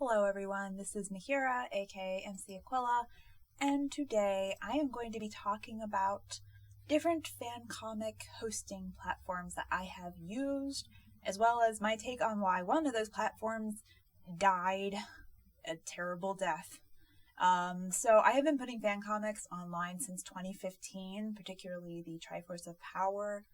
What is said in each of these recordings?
Hello everyone, this is Mahira, aka MC Aquila, and today I am going to be talking about different fan comic hosting platforms that I have used, as well as my take on why one of those platforms died a terrible death. So I have been putting fan comics online since 2015, particularly the Triforce of Power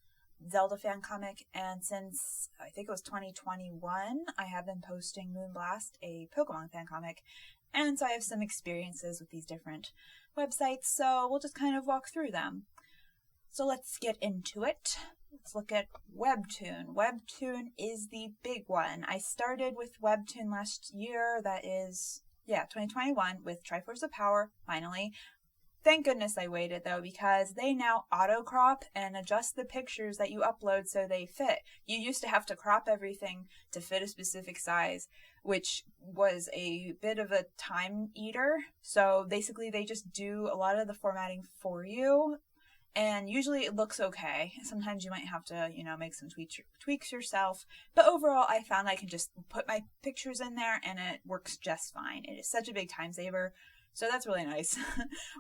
ZELDA fan comic, and since I think it was 2021 I have been posting MOONBLAST, a Pokemon fan comic, and so I have some experiences with these different websites, so we'll just kind of walk through them. So let's get into it. Let's look at Webtoon. Webtoon is the big one. I started with Webtoon last year, that is 2021, with Triforce of Power, finally. Thank goodness I waited though, because they now auto crop and adjust the pictures that you upload so they fit. You used to have to crop everything to fit a specific size, which was a bit of a time eater. So basically they just do a lot of the formatting for you, and usually it looks okay. Sometimes you might have to, make some tweaks yourself, but overall I found I can just put my pictures in there and it works just fine. It is such a big time saver. So that's really nice.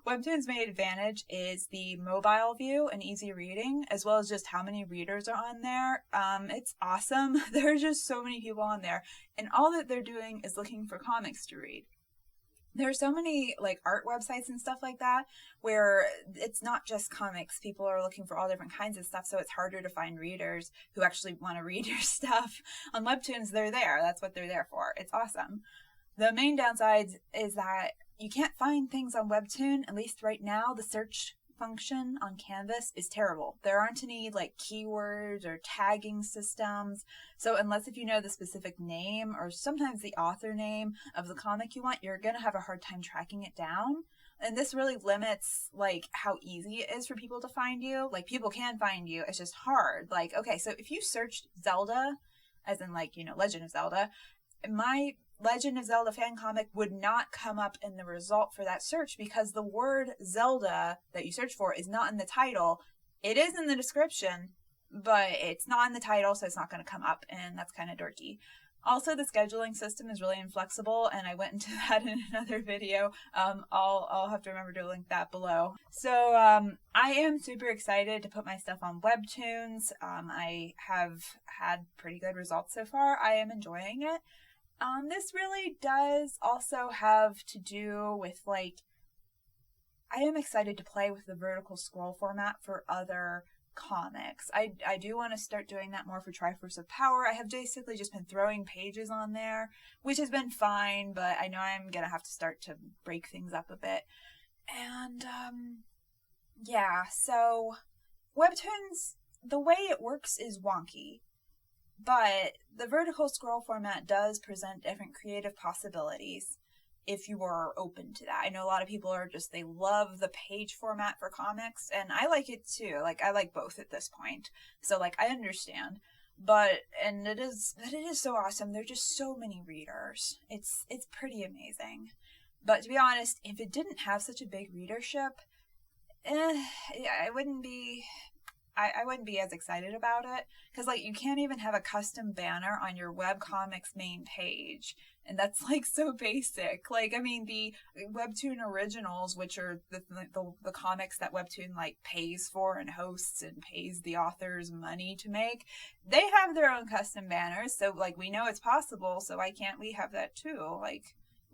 Webtoon's main advantage is the mobile view and easy reading, as well as just how many readers are on there. It's awesome. There are just so many people on there, and all that they're doing is looking for comics to read. There are so many art websites and stuff like that where it's not just comics. People are looking for all different kinds of stuff, so it's harder to find readers who actually want to read your stuff. On Webtoons, they're there. That's what they're there for. It's awesome. The main downside is that you can't find things on Webtoon. At least right now, the search function on Canvas is terrible. There aren't any keywords or tagging systems. So unless if you know the specific name or sometimes the author name of the comic you want, you're going to have a hard time tracking it down. And this really limits how easy it is for people to find you. People can find you. It's just hard. Okay, so if you searched Zelda, as in Legend of Zelda, my Legend of Zelda fan comic would not come up in the result for that search because the word Zelda that you search for is not in the title. It is in the description, but it's not in the title, so it's not going to come up, and that's kind of dorky. Also, the scheduling system is really inflexible, and I went into that in another video. I'll have to remember to link that below. So I am super excited to put my stuff on Webtoons. I have had pretty good results so far. I am enjoying it. This really does also have to do with, I am excited to play with the vertical scroll format for other comics. I do want to start doing that more for Triforce of Power. I have basically just been throwing pages on there, which has been fine, but I know I'm going to have to start to break things up a bit. And, so Webtoons, the way it works is wonky. But the vertical scroll format does present different creative possibilities if you are open to that. I know a lot of people they love the page format for comics, and I like it too. I like both at this point. So I understand. And it is so awesome. There are just so many readers. It's pretty amazing. But to be honest, if it didn't have such a big readership, I wouldn't be as excited about it, because you can't even have a custom banner on your webcomics main page, and that's so basic. The Webtoon originals, which are the comics that Webtoon pays for and hosts and pays the authors money to make, they have their own custom banners. So we know it's possible, so why can't we have that too?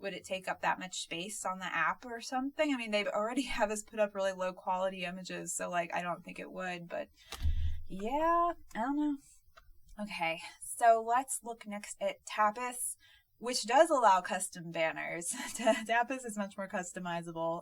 Would it take up that much space on the app or something? They've already have us put up really low quality images, so I don't think it would, but yeah, I don't know. Okay, so let's look next at Tapas, which does allow custom banners. Tapas is much more customizable.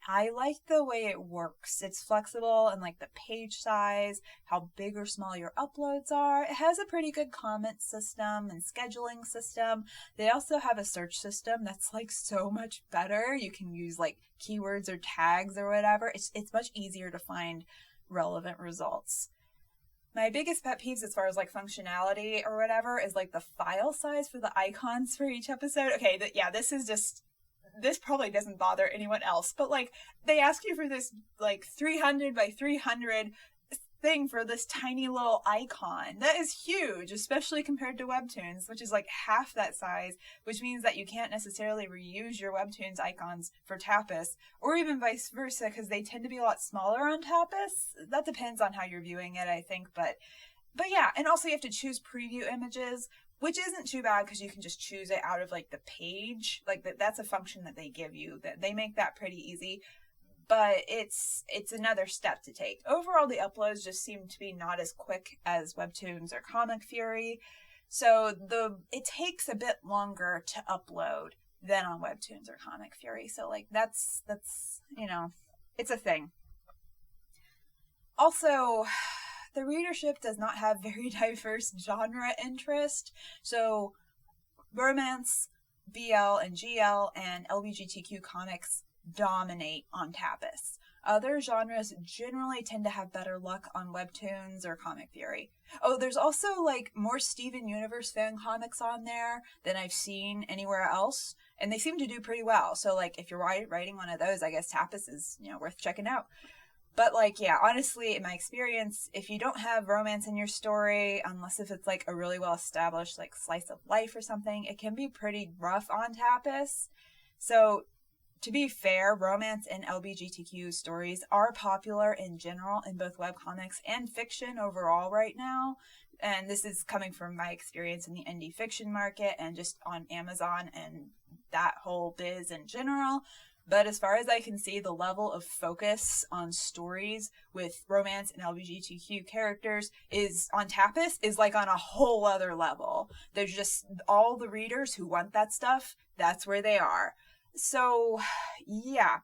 I like the way it works. It's flexible and the page size, how big or small your uploads are. It has a pretty good comment system and scheduling system. They also have a search system that's so much better. You can use keywords or tags or whatever. It's much easier to find relevant results. My biggest pet peeves as far as functionality or whatever is the file size for the icons for each episode. Okay, this probably doesn't bother anyone else, but they ask you for this 300 by 300 thing for this tiny little icon. That is huge, especially compared to Webtoons, which is like half that size, which means that you can't necessarily reuse your Webtoons icons for Tapas, or even vice versa, because they tend to be a lot smaller on Tapas. That depends on how you're viewing it, I think, but yeah, and also you have to choose preview images, which isn't too bad because you can just choose it out of like the page. Like that's a function that they give you, that they make that pretty easy. But it's another step to take. Overall, the uploads just seem to be not as quick as Webtoons or Comicfury. So it takes a bit longer to upload than on Webtoons or Comicfury. So like that's it's a thing. Also, the readership does not have very diverse genre interest. So romance, BL and GL and LGBTQ comics dominate on Tapas. Other genres generally tend to have better luck on Webtoons or Comicfury. Oh, there's also like more Steven Universe fan comics on there than I've seen anywhere else, and they seem to do pretty well. So like if you're writing one of those, I guess Tapas is worth checking out. But like, yeah, honestly, in my experience, if you don't have romance in your story, unless if it's like a really well established like slice of life or something, it can be pretty rough on Tapas. So to be fair, romance and LGBTQ stories are popular in general in both webcomics and fiction overall right now. And this is coming from my experience in the indie fiction market and just on Amazon and that whole biz in general. But as far as I can see, the level of focus on stories with romance and LGBTQ characters is on Tapas is like on a whole other level. There's just all the readers who want that stuff. That's where they are. So, yeah,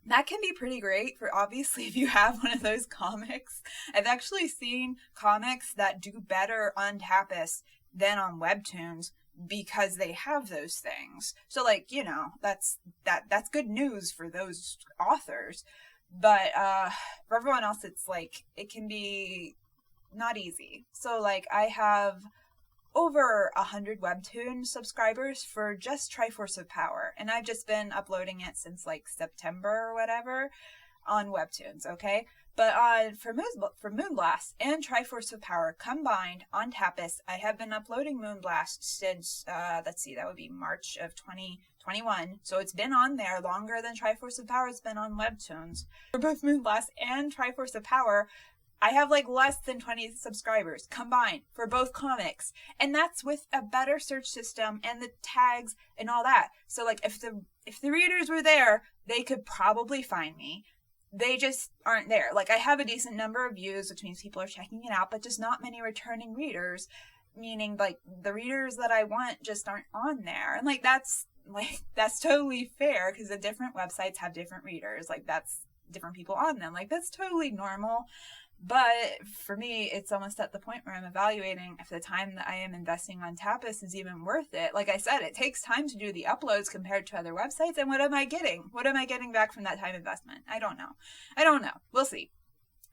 that can be pretty great for obviously if you have one of those comics. I've actually seen comics that do better on Tapas than on Webtoons because they have those things. So like, that's good news for those authors. But for everyone else, it's like, it can be not easy. So like, I have over 100 Webtoon subscribers for just Triforce of Power, and I've just been uploading it since like September or whatever on Webtoons, okay? But for Moonblast and Triforce of Power combined on Tapas, I have been uploading Moonblast since, let's see, that would be March of 2021. So it's been on there longer than Triforce of Power has been on Webtoons. For both Moonblast and Triforce of Power, I have like less than 20 subscribers combined for both comics. And that's with a better search system and the tags and all that. So like if the readers were there, they could probably find me. They just aren't there. Like I have a decent number of views, which means people are checking it out, but just not many returning readers, meaning like the readers that I want just aren't on there. And like that's totally fair because the different websites have different readers. Like that's different people on them. Like that's totally normal. But for me, it's almost at the point where I'm evaluating if the time that I am investing on Tapas is even worth it. Like I said, it takes time to do the uploads compared to other websites. And what am I getting? What am I getting back from that time investment? I don't know. We'll see.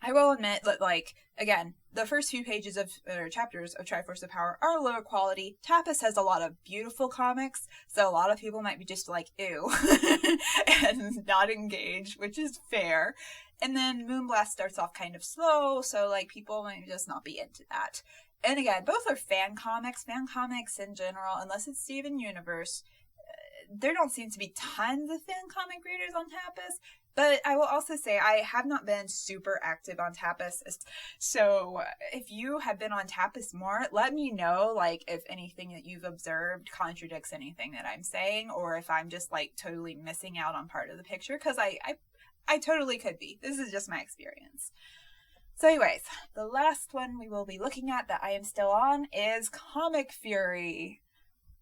I will admit that, like, again, the first few pages or chapters of Triforce of Power are lower quality. Tapas has a lot of beautiful comics, so a lot of people might be just like, ew, and not engage, which is fair. And then Moonblast starts off kind of slow, so like people might just not be into that. And again, both are fan comics in general, unless it's Steven Universe. There don't seem to be tons of fan comic readers on Tapas, but I will also say I have not been super active on Tapas. So if you have been on Tapas more, let me know like if anything that you've observed contradicts anything that I'm saying, or if I'm just like totally missing out on part of the picture, because I totally could be. This is just my experience. So anyways, the last one we will be looking at that I am still on is Comicfury.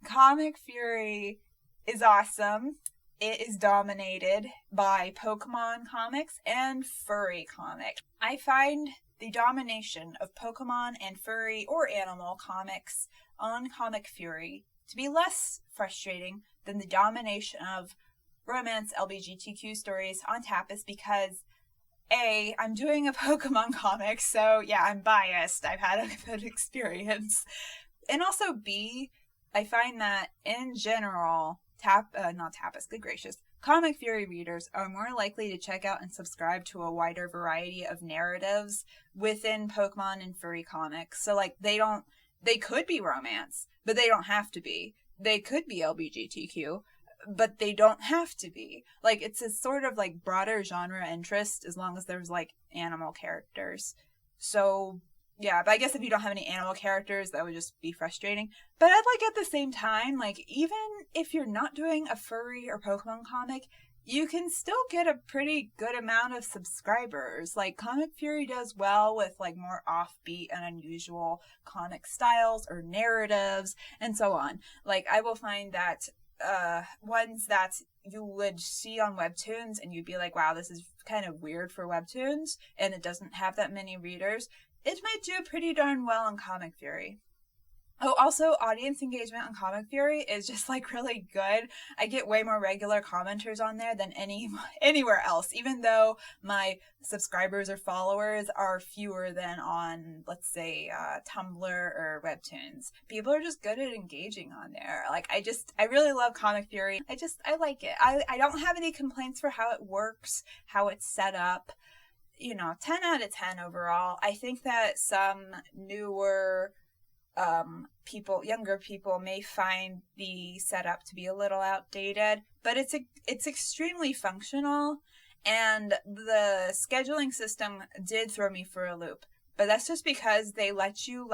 Comicfury is awesome. It is dominated by Pokemon comics and furry comics. I find the domination of Pokemon and furry or animal comics on Comicfury to be less frustrating than the domination of romance LGBTQ stories on Tapas because A, I'm doing a Pokemon comic, so yeah, I'm biased. I've had a good experience. And also B, I find that in general, not Tapas, good gracious, Comicfury readers are more likely to check out and subscribe to a wider variety of narratives within Pokemon and furry comics. So like they could be romance, but they don't have to be. They could be LGBTQ, but they don't have to be. Like, it's a sort of like broader genre interest as long as there's like animal characters. So yeah, but I guess if you don't have any animal characters, that would just be frustrating. But I'd like at the same time, like, even if you're not doing a furry or Pokemon comic, you can still get a pretty good amount of subscribers. Like, Comicfury does well with like more offbeat and unusual comic styles or narratives and so on. Like, I will find that ones that you would see on Webtoons and you'd be like, wow, this is kind of weird for Webtoons and it doesn't have that many readers, it might do pretty darn well on Comicfury. Oh, also, audience engagement on Comicfury is just like really good. I get way more regular commenters on there than anywhere else, even though my subscribers or followers are fewer than on, let's say, Tumblr or Webtoons. People are just good at engaging on there. Like, I really love Comicfury. I like it. I don't have any complaints for how it works, how it's set up. 10 out of 10 overall. I think that some newer younger people may find the setup to be a little outdated, but it's extremely functional, and the scheduling system did throw me for a loop. But that's just because they let you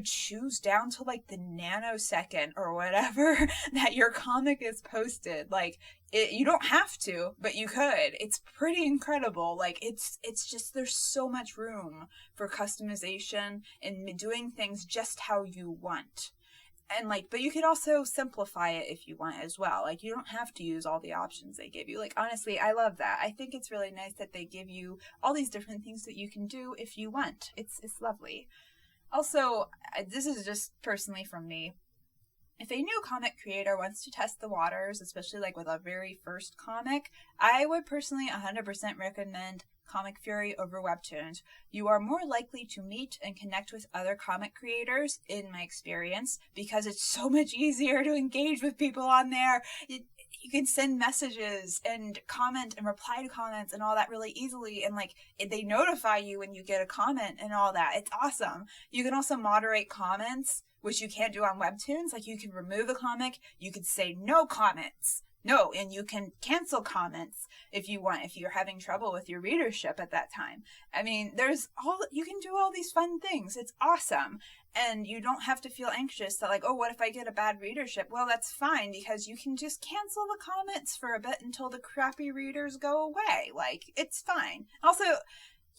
choose down to like the nanosecond or whatever that your comic is posted. Like, you don't have to, but you could. It's pretty incredible. Like, it's just, there's so much room for customization and doing things just how you want. And like, but you could also simplify it if you want as well. Like, you don't have to use all the options they give you. Like, honestly, I love that. I think it's really nice that they give you all these different things that you can do if you want. It's lovely. Also, this is just personally from me. If a new comic creator wants to test the waters, especially like with a very first comic, I would personally 100% recommend Comicfury over Webtoons. You are more likely to meet and connect with other comic creators, in my experience, because it's so much easier to engage with people on there. You can send messages and comment and reply to comments and all that really easily, and like they notify you when you get a comment and all that. It's awesome. You can also moderate comments, which you can't do on Webtoons. Like, you can remove a comic, you could say no comments. No, and you can cancel comments if you want, if you're having trouble with your readership at that time. I mean, you can do all these fun things. It's awesome. And you don't have to feel anxious that like, oh, what if I get a bad readership? Well, that's fine, because you can just cancel the comments for a bit until the crappy readers go away. Like, it's fine. Also,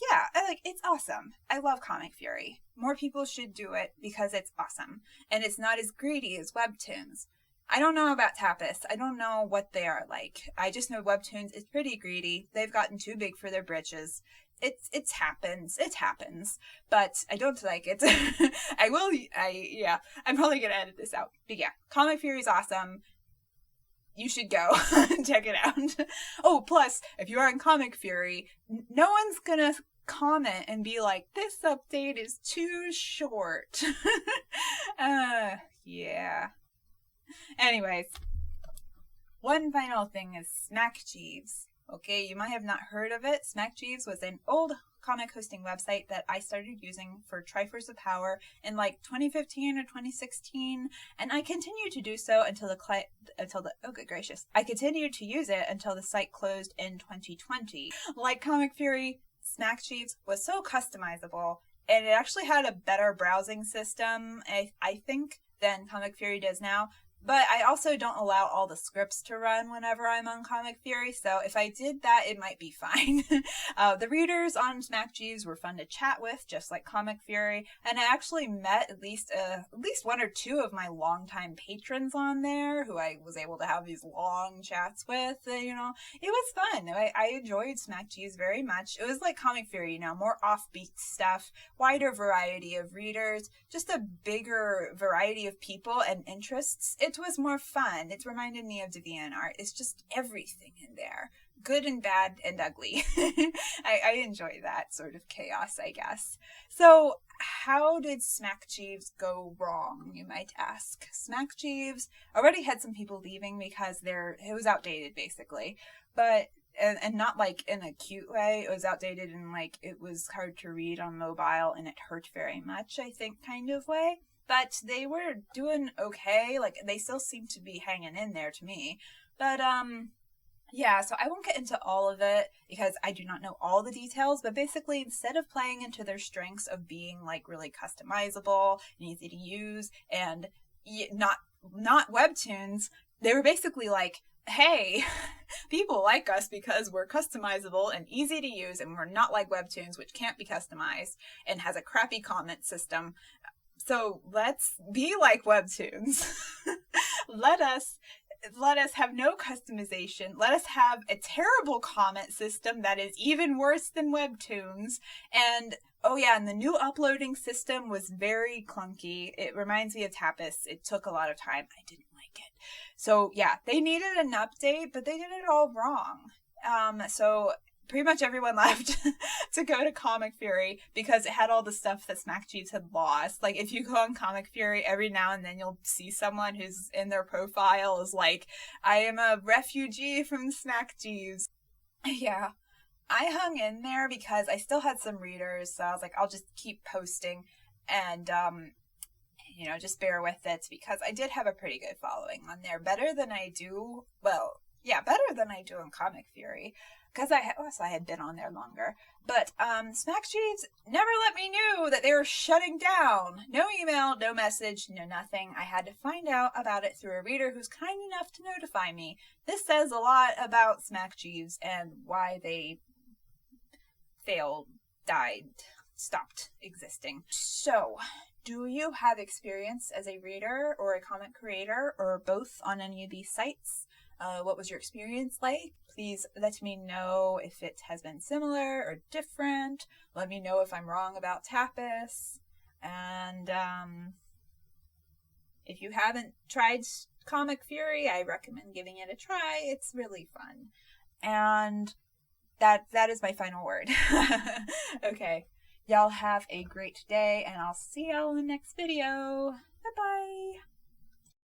yeah, it's awesome. I love Comicfury. More people should do it because it's awesome. And it's not as greedy as Webtoons. I don't know about Tapas. I don't know what they are like. I just know Webtoons is pretty greedy. They've gotten too big for their britches. It happens. But I don't like it. I'm probably gonna edit this out. But yeah, Comicfury is awesome. You should go check it out. Oh, plus, if you are in Comicfury, no one's gonna comment and be like, this update is too short. Yeah. Anyways, one final thing is SmackJeeves. Okay, you might have not heard of it. SmackJeeves was an old comic hosting website that I started using for TRIFORCE of Power in like 2015 or 2016, and I continued to do so until oh good gracious, I continued to use it until the site closed in 2020. Like Comicfury, SmackJeeves was so customizable, and it actually had a better browsing system, I think, than Comicfury does now. But I also don't allow all the scripts to run whenever I'm on Comicfury, so if I did that, it might be fine. The readers on SmackJeeves were fun to chat with, just like Comicfury, and I actually met at least one or two of my longtime patrons on there, who I was able to have these long chats with. It was fun. I enjoyed SmackJeeves very much. It was like Comicfury, more offbeat stuff, wider variety of readers, just a bigger variety of people and interests. It was more fun. It reminded me of DeviantArt. It's just everything in there. Good and bad and ugly. I enjoy that sort of chaos, I guess. So how did SmackJeeves go wrong, you might ask? SmackJeeves already had some people leaving because it was outdated, basically. But, and not like in a cute way, it was outdated and like it was hard to read on mobile and it hurt very much, I think, kind of way. But they were doing okay, like they still seem to be hanging in there to me. But, yeah, so I won't get into all of it because I do not know all the details, but basically instead of playing into their strengths of being like really customizable and easy to use and not Webtoons, they were basically like, hey, people like us because we're customizable and easy to use and we're not like Webtoons, which can't be customized and has a crappy comment system. So let's be like Webtoons. Let us have no customization. Let us have a terrible comment system that is even worse than Webtoons. And oh yeah, and the new uploading system was very clunky. It reminds me of Tapas. It took a lot of time. I didn't like it. So yeah, they needed an update, but they did it all wrong. So pretty much everyone left to go to Comicfury because it had all the stuff that SmackJeeves had lost. Like, if you go on Comicfury, every now and then you'll see someone who's in their profile is like, I am a refugee from SmackJeeves. Yeah, I hung in there because I still had some readers, so I was like, I'll just keep posting and, just bear with it because I did have a pretty good following on there. Better than I do on Comicfury. Because I had been on there longer. But SmackJeeves never let me know that they were shutting down. No email, no message, no nothing. I had to find out about it through a reader who's kind enough to notify me. This says a lot about SmackJeeves and why they failed, died, stopped existing. So, do you have experience as a reader or a comic creator or both on any of these sites? What was your experience like? Please let me know if it has been similar or different. Let me know if I'm wrong about Tapas. And if you haven't tried Comicfury, I recommend giving it a try. It's really fun. And that is my final word. Okay. Y'all have a great day, and I'll see y'all in the next video. Bye-bye.